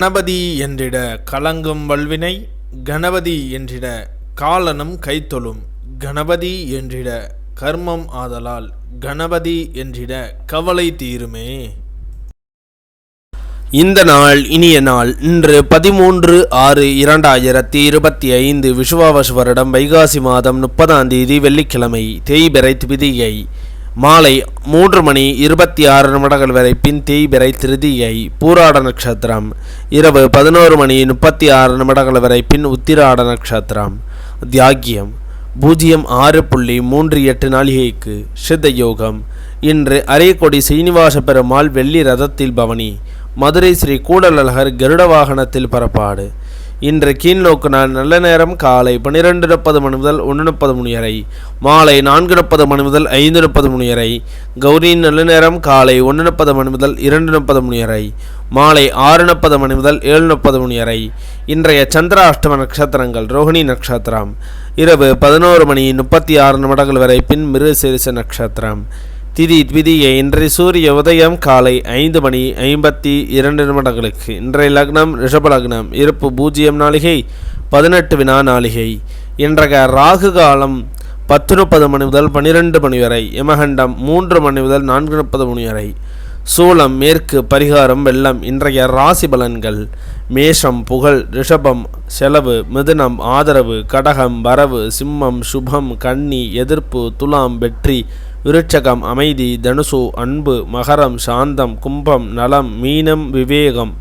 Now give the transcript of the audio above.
கணபதி என்றிட கலங்கும் வல்வினை, கணபதி என்றிட காலனும் கைத்தொழும், கணபதி என்றிட கர்மம் ஆதலால், கணபதி என்றிட கவலை தீருமே. இந்த நாள் இனிய நாள். இன்று 13/6/2025 விசுவாவசு வருடம் வைகாசி மாதம் 30ஆம் தேதி வெள்ளிக்கிழமை. தேய்பிறை திதியை மாலை 3:26 வரை. பின் தேய்பிறை திருதியை. பூராட நட்சத்திரம் இரவு 11:36 வரை. பின் உத்திராட நட்சத்திரம். தியாகியம் 06.38 நாளிகைக்கு. சித்த யோகம் இன்று அரைக்கொடி சீனிவாச பெருமாள் வெள்ளி ரதத்தில் பவனி. மதுரை ஸ்ரீ கூடலழகர் கருட வாகனத்தில் பரப்பாடு. இன்று கீழ்நோக்கு நாள். நல்ல நேரம் காலை 12:30 முதல் 1:30 வரை. மாலை 4:30 முதல் 5:30 வரை. கௌரியின் நல்ல நேரம் காலை 1:30 முதல் 2:30 வரை. மாலை 6:30 முதல் 7:30 வரை. இன்றைய சந்திராஷ்டம நட்சத்திரங்கள். ரோஹிணி நட்சத்திரம் இரவு 11:36 வரை. பின் மிருகசீரிஷ நட்சத்திரம். திதி த்விதியை. இன்றைய சூரிய உதயம் காலை 5:52 இன்றைய லக்னம் ரிஷப லக்னம். இருப்பு 0 நாளிகை 18 வினா நாளிகை. இன்றைய ராகு காலம் 10:30 முதல் 12 வரை. யமகண்டம் 3 முதல் 4:30 வரை. சூலம் மேற்கு. பரிகாரம் வெள்ளம். இன்றைய ராசி பலன்கள். மேஷம் புகழ், ரிஷபம் செலவு, மிதுனம் ஆதரவு, கடகம் வரவு, சிம்மம் சுபம், கன்னி எதிர்ப்பு, துலாம் வெற்றி, விருட்சகம் அமைதி, தனுசு அன்பு, மகரம் சாந்தம், கும்பம் நலம், மீனம் விவேகம்,